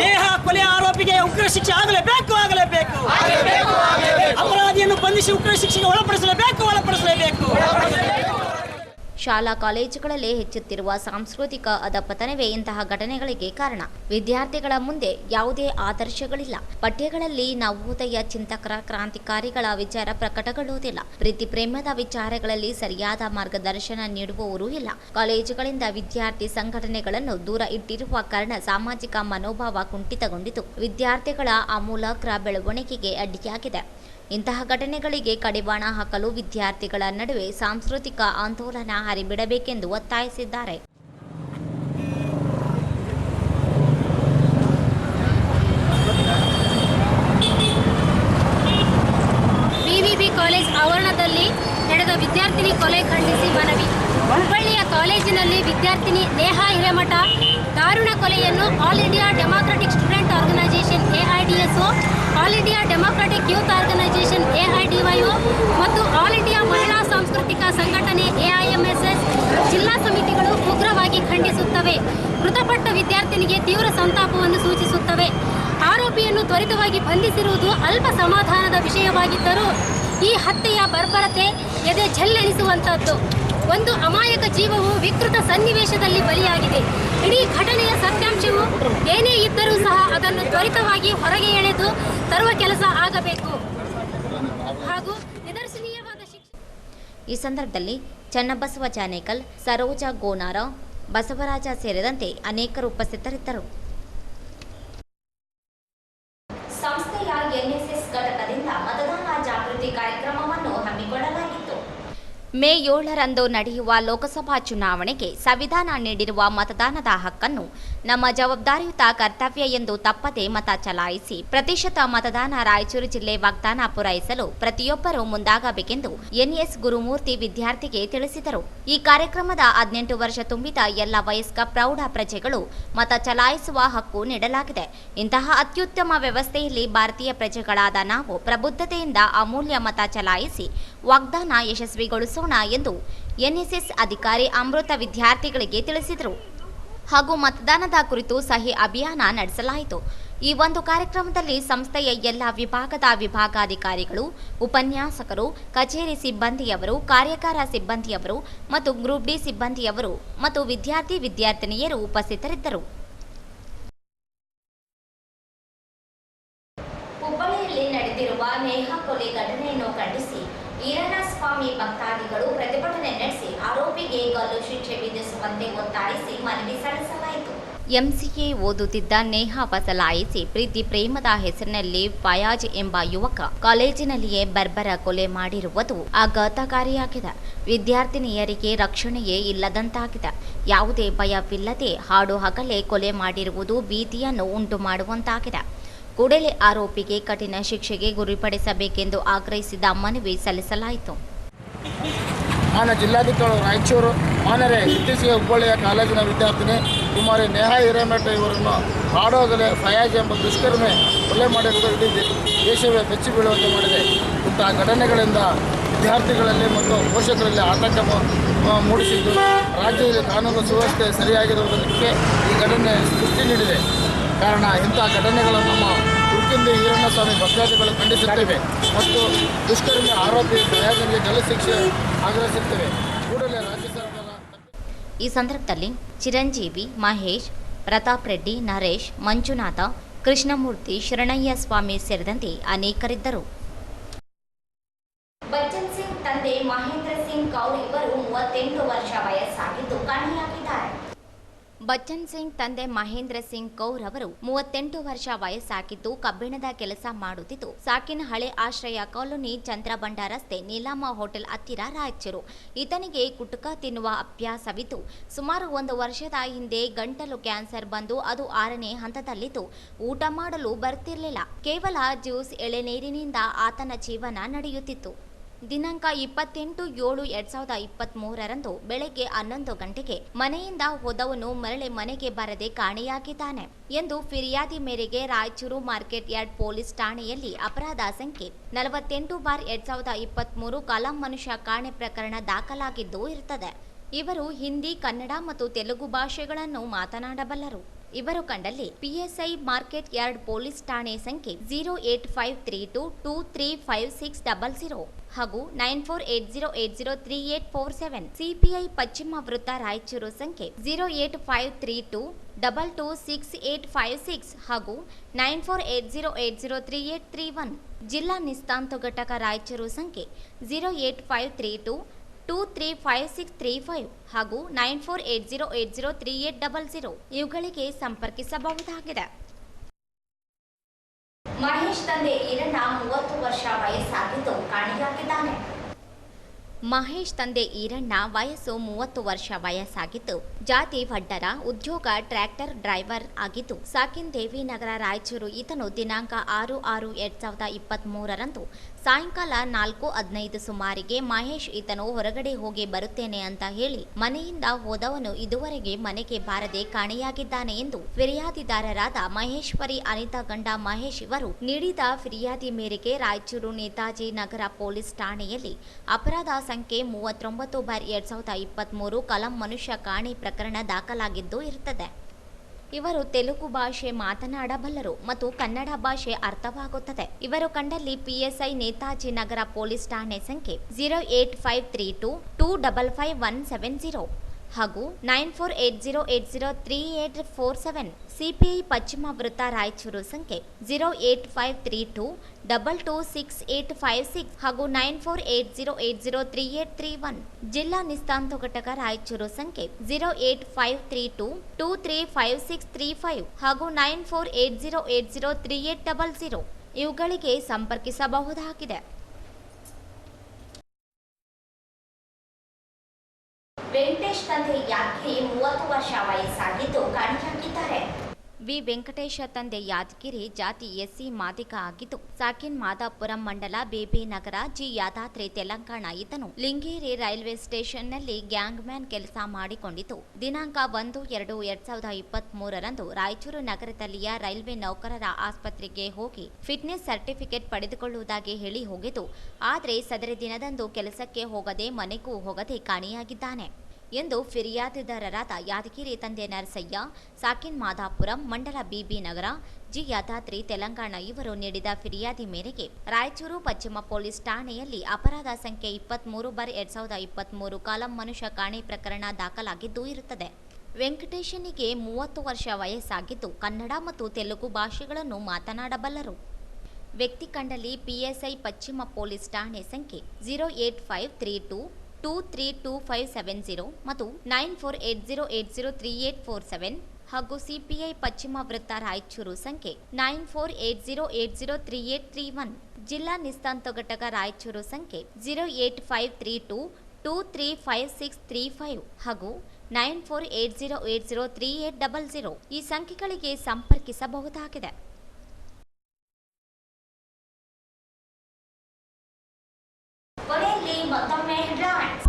ನೇಹಾ ಕೊಲೆ ಆರೋಪಿಗೆ ಉಗ್ರ ಶಿಕ್ಷೆ ಆಗಲೇಬೇಕು. ಅಪರಾಧಿಯನ್ನು ಬಂಧಿಸಿ ಉಗ್ರ ಶಿಕ್ಷೆಗೆ ಒಳಪಡಿಸಲೇಬೇಕು. ಶಾಲಾ ಕಾಲೇಜುಗಳಲ್ಲಿ ಹೆಚ್ಚುತ್ತಿರುವ ಸಾಂಸ್ಕೃತಿಕ ಅಧಪತನವೇ ಇಂತಹ ಘಟನೆಗಳಿಗೆ ಕಾರಣ. ವಿದ್ಯಾರ್ಥಿಗಳ ಮುಂದೆ ಯಾವುದೇ ಆದರ್ಶಗಳಿಲ್ಲ. ಪಠ್ಯಗಳಲ್ಲಿ ನವೋದಯ ಚಿಂತಕರ, ಕ್ರಾಂತಿಕಾರಿಗಳ ವಿಚಾರ ಪ್ರಕಟಗೊಳ್ಳುವುದಿಲ್ಲ. ಪ್ರೀತಿ ಪ್ರೇಮದ ವಿಚಾರಗಳಲ್ಲಿ ಸರಿಯಾದ ಮಾರ್ಗದರ್ಶನ ನೀಡುವವರೂ ಇಲ್ಲ. ಕಾಲೇಜುಗಳಿಂದ ವಿದ್ಯಾರ್ಥಿ ಸಂಘಟನೆಗಳನ್ನು ದೂರ ಇಟ್ಟಿರುವ ಕಾರಣ ಸಾಮಾಜಿಕ ಮನೋಭಾವ ಕುಂಠಿತಗೊಂಡಿತು. ವಿದ್ಯಾರ್ಥಿಗಳ ಆಮೂಲಾಗ್ರ ಬೆಳವಣಿಗೆಗೆ ಅಡ್ಡಿಯಾಗಿದೆ. ಇಂತಹ ಘಟನೆಗಳಿಗೆ ಕಡಿವಾಣ ಹಾಕಲು ವಿದ್ಯಾರ್ಥಿಗಳ ನಡುವೆ ಸಾಂಸ್ಕೃತಿಕ ಆಂದೋಲನ ಹರಿಬಿಡಬೇಕೆಂದು ಒತ್ತಾಯಿಸಿದ್ದಾರೆ. ವಿವಿಬಿ ಕಾಲೇಜ್ ಆವರಣದಲ್ಲಿ ನಡೆದ ವಿದ್ಯಾರ್ಥಿನಿ ಕೊಲೆ ಖಂಡಿಸಿ ಮನವಿ. ಹುಬ್ಬಳ್ಳಿಯ ಕಾಲೇಜಿನಲ್ಲಿ ವಿದ್ಯಾರ್ಥಿನಿ ನೇಹಾ ಹಿರೇಮಠ ದಾರುಣ ಕೊಲೆಯನ್ನು All India Democratic Student Organisation AIDSO, All India Democratic Youth Organisation AIDYO ಮತ್ತು ಆಲ್ ಇಂಡಿಯಾ ಮಹಿಳಾ ಸಾಂಸ್ಕೃತಿಕ ಸಂಘಟನೆ AIMSS ಜಿಲ್ಲಾ ಸಮಿತಿಗಳು ಉಗ್ರವಾಗಿ ಖಂಡಿಸುತ್ತವೆ. ಮೃತಪಟ್ಟ ವಿದ್ಯಾರ್ಥಿನಿಗೆ ತೀವ್ರ ಸಂತಾಪವನ್ನು ಸೂಚಿಸುತ್ತವೆ. ಆರೋಪಿಯನ್ನು ತ್ವರಿತವಾಗಿ ಬಂಧಿಸಿರುವುದು ಅಲ್ಪ ಸಮಾಧಾನದ ವಿಷಯವಾಗಿದ್ದರೂ ಈ ಹತ್ಯೆಯ ಬರ್ಬರತೆ ಎದೆ ಝಲ್ಲೆನಿಸುವಂಥದ್ದು. ಒಂದು ಅಮಾಯಕ ಜೀವವು ವಿಕೃತ ಸನ್ನಿವೇಶದಲ್ಲಿ ಬಲಿಯಾಗಿದೆ. ಇಡೀ ಘಟನೆಯ ಸತ್ಯಾಂಶವು ಏನೇ ಇದ್ದರೂ ಸಹ ಅದನ್ನು ತ್ವರಿತವಾಗಿ ಹೊರಗೆ ಎಳೆದು ತರುವ ಕೆಲಸ ಆಗಬೇಕು ಹಾಗೂ ನಿದರ್ಶನೀಯವಾದ ಶಿಕ್ಷೆ. ಈ ಸಂದರ್ಭದಲ್ಲಿ ಚನ್ನಬಸವ ಜಾನೇಕಲ್, ಸರೋಜಾ ಗೋನಾರ, ಬಸವರಾಜ ಸೇರಿದಂತೆ ಅನೇಕರು ಉಪಸ್ಥಿತರಿದ್ದರು. ಸಂಸ್ಥೆಯ NSS ಘಟಕದಿಂದ ಮತದಾನ ಜಾಗೃತಿ ಕಾರ್ಯಕ್ರಮವನ್ನು ಹಮ್ಮಿಕೊಳ್ಳಲಾಗಿತ್ತು. ಮೇ 7ರಂದು ನಡೆಯುವ ಲೋಕಸಭಾ ಚುನಾವಣೆಗೆ ಸಂವಿಧಾನ ನೀಡಿರುವ ಮತದಾನದ ಹಕ್ಕನ್ನು ನಮ್ಮ ಜವಾಬ್ದಾರಿಯುತ ಕರ್ತವ್ಯ ಎಂದು ತಪ್ಪದೆ ಮತ ಚಲಾಯಿಸಿ ಪ್ರತಿಶತ ಮತದಾನ ರಾಯಚೂರು ಜಿಲ್ಲೆ ವಾಗ್ದಾನ ಪೂರೈಸಲು ಪ್ರತಿಯೊಬ್ಬರೂ ಮುಂದಾಗಬೇಕೆಂದು NS ಗುರುಮೂರ್ತಿ ವಿದ್ಯಾರ್ಥಿಗೆ ತಿಳಿಸಿದರು. ಈ ಕಾರ್ಯಕ್ರಮದ 18 ವರ್ಷ ತುಂಬಿದ ಎಲ್ಲ ವಯಸ್ಕ ಪ್ರೌಢ ಪ್ರಜೆಗಳು ಮತ ಚಲಾಯಿಸುವ ಹಕ್ಕು ನೀಡಲಾಗಿದೆ. ಇಂತಹ ಅತ್ಯುತ್ತಮ ವ್ಯವಸ್ಥೆಯಲ್ಲಿ ಭಾರತೀಯ ಪ್ರಜೆಗಳಾದ ನಾವು ಪ್ರಬುದ್ಧತೆಯಿಂದ ಅಮೂಲ್ಯ ಮತ ಚಲಾಯಿಸಿ ವಾಗ್ದಾನ ಯಶಸ್ವಿಗೊಳಿಸೋಣ ಎಂದು NSS ಅಧಿಕಾರಿ ಅಮೃತ ವಿದ್ಯಾರ್ಥಿಗಳಿಗೆ ತಿಳಿಸಿದರು. ಹಾಗೂ ಮತದಾನದ ಕುರಿತು ಸಹಿ ಅಭಿಯಾನ ನಡೆಸಲಾಯಿತು. ಈ ಒಂದು ಕಾರ್ಯಕ್ರಮದಲ್ಲಿ ಸಂಸ್ಥೆಯ ಎಲ್ಲ ವಿಭಾಗದ ವಿಭಾಗಾಧಿಕಾರಿಗಳು, ಉಪನ್ಯಾಸಕರು, ಕಚೇರಿ ಸಿಬ್ಬಂದಿಯವರು, ಕಾರ್ಯಕಾರ ಸಿಬ್ಬಂದಿಯವರು ಮತ್ತು ಗ್ರೂಪ್ ಡಿ ಸಿಬ್ಬಂದಿಯವರು ಮತ್ತು ವಿದ್ಯಾರ್ಥಿನಿಯರು ಉಪಸ್ಥಿತರಿದ್ದರು. ಹುಬ್ಬಳ್ಳಿಯಲ್ಲಿ ನಡೆದಿರುವ ನೇಹಾ ಕೊಲೆ ಘಟನೆಯನ್ನು ಖಂಡಿಸಿ ಈರಣ್ಣಸ್ವಾಮಿ ಭಕ್ತಾದಿಗಳು ಪ್ರತಿಭಟನೆ ನಡೆಸಿ ಆರೋಪಿಗೆ ಗಲ್ಲು ಶಿಕ್ಷೆ ವಿಧಿಸುವಂತೆ ಒತ್ತಾಯಿಸಿ ಮನವಿ ಸಲ್ಲಿಸಲಾಯಿತು. MCA ಓದುತ್ತಿದ್ದ ನೇಹಾ ಬದಲಾಯಿಸಿ ಪ್ರೀತಿ ಪ್ರೇಮದ ಹೆಸರಿನಲ್ಲಿ ಫಯಾಜ್ ಎಂಬ ಯುವಕ ಕಾಲೇಜಿನಲ್ಲಿಯೇ ಬರ್ಬರ ಕೊಲೆ ಮಾಡಿರುವುದು ಆಘಾತಕಾರಿಯಾಗಿದೆ. ವಿದ್ಯಾರ್ಥಿನಿಯರಿಗೆ ರಕ್ಷಣೆಯೇ ಇಲ್ಲದಂತಾಗಿದೆ. ಯಾವುದೇ ಭಯವಿಲ್ಲದೆ ಹಾಡು ಹಗಲೇ ಕೊಲೆ ಮಾಡಿರುವುದು ಭೀತಿಯನ್ನು ಉಂಟು ಮಾಡುವಂತಾಗಿದೆ. ಕೂಡಲೇ ಆರೋಪಿಗೆ ಕಠಿಣ ಶಿಕ್ಷೆಗೆ ಗುರಿಪಡಿಸಬೇಕೆಂದು ಆಗ್ರಹಿಸಿದ ಮನವಿ ಸಲ್ಲಿಸಲಾಯಿತು. ಮಾನ್ಯ ಜಿಲ್ಲಾಧಿಕಾರಿ ರಾಯಚೂರು ಮಾನ್ಯರೇ, ಇತ್ತೀಚೆಗೆ ಹುಬ್ಬಳ್ಳಿಯ ಕಾಲೇಜಿನ ವಿದ್ಯಾರ್ಥಿನಿ ಕುಮಾರಿ ನೇಹಾ ಹಿರೇಮಠ ಇವರನ್ನು ಹಾಡೋಗಲೇ ಫಯಾಜ್ ಎಂಬ ದುಷ್ಕರ್ಮಿ ಕೊಲೆ ಮಾಡಿರುವುದು ಇಡೀ ದೇಶವೇ ಬೆಚ್ಚಿ ಬೀಳುವಂತೆ ಮಾಡಿದೆ. ಇಂತಹ ಘಟನೆಗಳಿಂದ ವಿದ್ಯಾರ್ಥಿಗಳಲ್ಲಿ ಮತ್ತು ಪೋಷಕರಲ್ಲಿ ಆತಂಕ ಮೂಡಿಸಿದ್ದು, ರಾಜ್ಯದಲ್ಲಿ ಕಾನೂನು ಸುವ್ಯವಸ್ಥೆ ಸರಿಯಾಗಿರುವುದಕ್ಕೆ ಈ ಘಟನೆ ಸೃಷ್ಟಿ ನೀಡಿದೆ. ಕಾರಣ ಇಂತಹ ಘಟನೆಗಳನ್ನು ನಮ್ಮ ಹುಡುಕಿಂದ ಈರಣ್ಣಸ್ವಾಮಿ ಭಕ್ತಾದಿಗಳು ಖಂಡಿಸುತ್ತೇವೆ ಮತ್ತು ದುಷ್ಕರ್ಮಿ ಆರೋಪಿ ಫಯಾಜ್ಗೆ ಗಲ್ಲು ಶಿಕ್ಷೆ ಆಗ್ರಹಿಸುತ್ತೇವೆ. ಕೂಡಲೇ ರಾಜ್ಯ ಸರ್ಕಾರ. ಈ ಸಂದರ್ಭದಲ್ಲಿ ಚಿರಂಜೀವಿ, ಮಹೇಶ್, ಪ್ರತಾಪ್ ರೆಡ್ಡಿ, ನರೇಶ್, ಮಂಜುನಾಥ, ಕೃಷ್ಣಮೂರ್ತಿ, ಶರಣಯ್ಯ ಸ್ವಾಮಿ ಸೇರಿದಂತೆ ಅನೇಕರಿದ್ದರು. ಬಚ್ಚನ್ ಸಿಂಗ್ ತಂದೆ ಮಹೇಂದ್ರ ಸಿಂಗ್ ಕೌರ್ ಇವರು 38 ವರ್ಷ ವಯಸ್ಸಾಗಿದ್ದು ಕಾಣೆಯಾಗಿದ್ದಾರೆ. ಬಚ್ಚನ್ ಸಿಂಗ್ ತಂದೆ ಮಹೇಂದ್ರ ಸಿಂಗ್ ಕೌರ್ ಅವರು 38 ವರ್ಷ ವಯಸ್ಸಾಗಿದ್ದು ಕಬ್ಬಿಣದ ಕೆಲಸ ಮಾಡುತ್ತಿದ್ದು ಸಾಕಿನ ಹಳೆ ಆಶ್ರಯ ಕಾಲೋನಿ, ಚಂದ್ರಬಂಡ ರಸ್ತೆ, ನೀಲಾಮ ಹೋಟೆಲ್ ಹತ್ತಿರ ರಾಯಚೂರು. ಈತನಿಗೆ ಕುಟುಕ ತಿನ್ನುವ ಅಭ್ಯಾಸವಿದ್ದು ಸುಮಾರು 1 ವರ್ಷದ ಹಿಂದೆ ಗಂಟಲು ಕ್ಯಾನ್ಸರ್ ಬಂದು ಅದು 6ನೇ ಹಂತದಲ್ಲಿದ್ದು ಊಟ ಮಾಡಲು ಬರ್ತಿರ್ಲಿಲ್ಲ. ಕೇವಲ ಜ್ಯೂಸ್, ಎಳೆನೀರಿನಿಂದ ಆತನ ಜೀವನ ನಡೆಯುತ್ತಿತ್ತು. ದಿನಾಂಕ 28/7/2023ರಂದು ಬೆಳಗ್ಗೆ 11 ಗಂಟೆಗೆ ಮನೆಯಿಂದ ಹೋದವನು ಮರಳಿ ಮನೆಗೆ ಬರದೆ ಕಾಣೆಯಾಗಿದ್ದಾನೆ ಎಂದು ಫಿರ್ಯಾದಿ ಮೇರೆಗೆ ರಾಯಚೂರು ಮಾರ್ಕೆಟ್ ಯಾರ್ಡ್ ಪೊಲೀಸ್ ಠಾಣೆಯಲ್ಲಿ ಅಪರಾಧ ಸಂಖ್ಯೆ 48/2023 ಕಾಲಂ ಮನುಷ್ಯ ಕಾಣೆ ಪ್ರಕರಣ ದಾಖಲಾಗಿದ್ದು ಇರುತ್ತದೆ. ಇವರು ಹಿಂದಿ, ಕನ್ನಡ ಮತ್ತು ತೆಲುಗು ಭಾಷೆಗಳನ್ನು ಮಾತನಾಡಬಲ್ಲರು. ಇವರು ಕಂಡಲ್ಲಿ PSI ಮಾರ್ಕೆಟ್ ಯಾರ್ಡ್ ಪೊಲೀಸ್ ಠಾಣೆ ಸಂಖ್ಯೆ 08532235600 ಹಾಗೂ 9480803847, CPI ಪಶ್ಚಿಮ ವೃತ್ತ ರಾಯಚೂರು ಸಂಖ್ಯೆ 08532226856 ಹಾಗೂ 9480803831, ಜಿಲ್ಲಾ ನಿಸ್ತಾಂತು ಘಟಕ ರಾಯಚೂರು ಸಂಖ್ಯೆ 08532235635 ಹಾಗೂ 9480803800 ಇವುಗಳಿಗೆ ಸಂಪರ್ಕಿಸಬಹುದಾಗಿದೆ. ಮಹೇಶ್ ತಂದೆ ಈರಣ್ಣ 30 ವರ್ಷ ವಯಸ್ಸಾಗಿದ್ದು ಕಾಣೆಯಾಗಿದ್ದಾನೆ. ಮಹೇಶ್ ತಂದೆ ಈರಣ್ಣ ವಯಸ್ಸು 30 ವರ್ಷ ವಯಸ್ಸಾಗಿದ್ದು ಜಾತಿ ವಡ್ಡರ, ಉದ್ಯೋಗ ಟ್ರ್ಯಾಕ್ಟರ್ ಡ್ರೈವರ್ ಆಗಿದ್ದು ಸಾಕಿನ್ ದೇವಿನಗರ ರಾಯಚೂರು. ಈತನು ದಿನಾಂಕ 6/6/2023ರಂದು ಸಾಯಂಕಾಲ 4:15 ಸುಮಾರಿಗೆ ಮಹೇಶ್ ಈತನು ಹೊರಗಡೆ ಹೋಗಿ ಬರುತ್ತೇನೆ ಅಂತ ಹೇಳಿ ಮನೆಯಿಂದ ಹೋದವನು ಇದುವರೆಗೆ ಮನೆಗೆ ಬಾರದೆ ಕಾಣೆಯಾಗಿದ್ದಾನೆ ಎಂದು ಫಿರ್ಯಾದಿದಾರರಾದ ಮಹೇಶ್ವರಿ ಅನಿತಾ ಗಂಡ ಮಹೇಶ್ ಇವರು ನೀಡಿದ ಫಿರ್ಯಾದಿ ಮೇರೆಗೆ ರಾಯಚೂರು ನೇತಾಜಿ ನಗರ ಪೊಲೀಸ್ ಠಾಣೆಯಲ್ಲಿ ಅಪರಾಧ ಸಂಖ್ಯೆ 39/2023 ಕಲಂ ಮನುಷ್ಯ ಕಾಣೆ ಪ್ರಕರಣ ದಾಖಲಾಗಿದ್ದು ಇರುತ್ತದೆ. ಇವರು ತೆಲುಗು ಭಾಷೆ ಮಾತನಾಡಬಲ್ಲರು ಮತ್ತು ಕನ್ನಡ ಭಾಷೆ ಅರ್ಥವಾಗುತ್ತದೆ. ಇವರು ಕಂಡಲ್ಲಿ PSI ನೇತಾಜಿ ನಗರ ಪೊಲೀಸ್ ಠಾಣೆ ಸಂಖ್ಯೆ 08532 2555170 ಹಾಗೂ 9480803847, CPI ಪಶ್ಚಿಮ ವೃತ್ತ ರಾಯಚೂರು ಸಂಖ್ಯೆ 08532 226856 ಹಾಗೂ 9480803831, ಜಿಲ್ಲಾ ನಿಸ್ತಾಂತು ಘಟಕ ರಾಯಚೂರು ಸಂಖ್ಯೆ 08532 235635 ಹಾಗೂ 9480803800 ಇವುಗಳಿಗೆ ಸಂಪರ್ಕಿಸಬಹುದಾಗಿದೆ. ವೆಂಕಟೇಶ್ ತಂದೆ ಯಾದಗಿರಿ 30 ವರ್ಷ ವಯಸ್ಸಾಗಿದ್ದು ಕಾಣೆಯಾಗಿದ್ದಾರೆ. ವಿ ವೆಂಕಟೇಶ ತಂದೆ ಯಾದಗಿರಿ, ಜಾತಿ SC ಮಾದಿಗ ಆಗಿದ್ದು ಸಾಕಿನ್ ಮಾದಾಪುರಂ ಮಂಡಲ ಬೇಬಿ ನಗರ ಜಿ ಯಾದಾದ್ರಿ ತೆಲಂಗಾಣ. ಈತನು ಲಿಂಗೇರಿ ರೈಲ್ವೆ ಸ್ಟೇಷನ್ನಲ್ಲಿ ಗ್ಯಾಂಗ್ ಮ್ಯಾನ್ ಕೆಲಸ ಮಾಡಿಕೊಂಡಿದ್ದು ದಿನಾಂಕ 1/2/2023ರಂದು ರಾಯಚೂರು ನಗರದಲ್ಲಿಯ ರೈಲ್ವೆ ನೌಕರರ ಆಸ್ಪತ್ರೆಗೆ ಹೋಗಿ ಫಿಟ್ನೆಸ್ ಸರ್ಟಿಫಿಕೇಟ್ ಪಡೆದುಕೊಳ್ಳುವುದಾಗಿ ಹೇಳಿ ಹೋಗಿದ್ದು ಆದರೆ ಸದರಿ ದಿನದಂದು ಕೆಲಸಕ್ಕೆ ಹೋಗದೆ ಮನೆಗೂ ಹೋಗದೆ ಕಾಣೆಯಾಗಿದ್ದಾನೆ ಎಂದು ಫಿರ್ಯಾದಿದಾರರಾದ ಯಾದಗಿರಿ ತಂದೆ ನರಸಯ್ಯ, ಸಾಕಿನ್ ಮಾದಾಪುರಂ ಮಂಡಲ BB ನಗರ ಜಿ ಯಾದಾದ್ರಿ ತೆಲಂಗಾಣ ಇವರು ನೀಡಿದ ಫಿರ್ಯಾದಿ ಮೇರೆಗೆ ರಾಯಚೂರು ಪಶ್ಚಿಮ ಪೊಲೀಸ್ ಠಾಣೆಯಲ್ಲಿ ಅಪರಾಧ ಸಂಖ್ಯೆ 23/2023 ಕಾಲಂ ಮನುಷ್ಯ ಕಾಣೆ ಪ್ರಕರಣ ದಾಖಲಾಗಿದ್ದು ಇರುತ್ತದೆ. ವೆಂಕಟೇಶನಿಗೆ 30 ವರ್ಷ ವಯಸ್ಸಾಗಿದ್ದು ಕನ್ನಡ ಮತ್ತು ತೆಲುಗು ಭಾಷೆಗಳನ್ನು ಮಾತನಾಡಬಲ್ಲರು. ವ್ಯಕ್ತಿ ಕಂಡಲ್ಲಿ PSI ಪಶ್ಚಿಮ ಪೊಲೀಸ್ ಠಾಣೆ ಸಂಖ್ಯೆ 08532 232570 ಮತ್ತು 9480803847 ಹಾಗೂ CPI ಪಶ್ಚಿಮ ವೃತ್ತ ರಾಯಚೂರು ಸಂಖ್ಯೆ 9480803831, ಜಿಲ್ಲಾ ನಿಸ್ತಾಂತು ಘಟಕ ರಾಯಚೂರು ಸಂಖ್ಯೆ 08532 235635 ಹಾಗೂ 9480803800 ಈ ಸಂಖ್ಯೆಗಳಿಗೆ ಸಂಪರ್ಕಿಸಬಹುದಾಗಿದೆ. ಕೊನೆಯಲ್ಲಿ ಮತ್ತೊಮ್ಮೆ ಹೆಡ್ಲೈನ್ಸ್.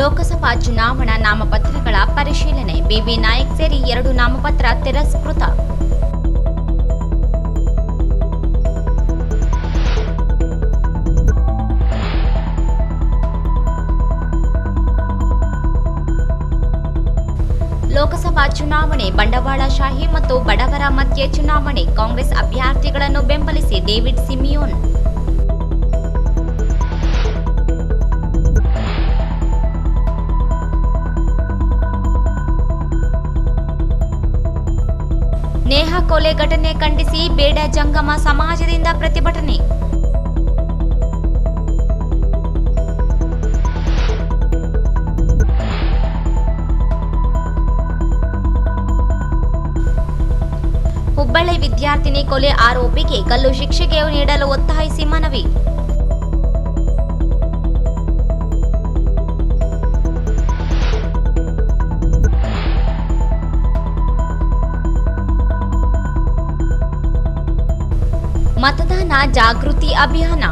ಲೋಕಸಭಾ ಚುನಾವಣಾ ನಾಮಪತ್ರಗಳ ಪರಿಶೀಲನೆ, BB ನಾಯಕ್ ಸೇರಿ 2 ನಾಮಪತ್ರ ತಿರಸ್ಕೃತ. ಲೋಕಸಭಾ ಚುನಾವಣೆ ಬಂಡವಾಳಶಾಹಿ ಮತ್ತು ಬಡವರ ಮಧ್ಯೆ ಚುನಾವಣೆ, ಕಾಂಗ್ರೆಸ್ ಅಭ್ಯರ್ಥಿಗಳನ್ನು ಬೆಂಬಲಿಸಿ ಡೇವಿಡ್ ಸಿಮಿಯೋನ್. ನೇಹಾ ಕೊಲೆ ಘಟನೆ ಖಂಡಿಸಿ ಬೇಡ ಜಂಗಮ ಸಮಾಜದಿಂದ ಪ್ರತಿಭಟನೆ. ಹುಬ್ಬಳ್ಳಿ ವಿದ್ಯಾರ್ಥಿನಿ ಕೊಲೆ ಆರೋಪಿಗೆ ಗಲ್ಲು ಶಿಕ್ಷೆಗೆ ನೀಡಲು ಒತ್ತಾಯಿಸಿ ಮನವಿ. ಮತದಾನ ಜಾಗೃತಿ ಅಭಿಯಾನ.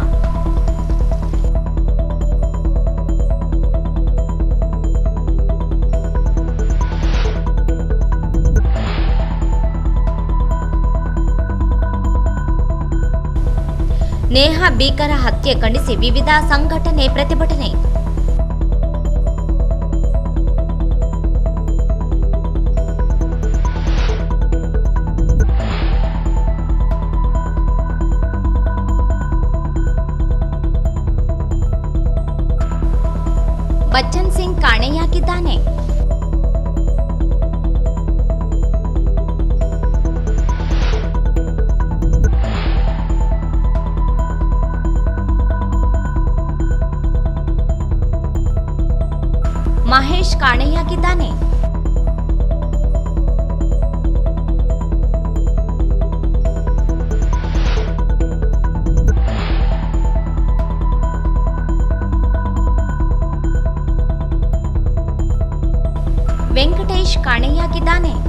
ನೇಹಾ ಭೀಕರ ಹತ್ಯೆ ಖಂಡಿಸಿ ವಿವಿಧ ಸಂಘಟನೆ ಪ್ರತಿಭಟನೆ. ಬಚ್ಚನ್ ಸಿಂಗ್ ಕಾಣೆಯಾಗಿದ್ದಾನೆ. ಮಹೇಶ್ ಕಾಣೆಯಾಗಿದ್ದಾನೆ. ಕಾಣೆಯಾಗಿದ್ದಾನೆ.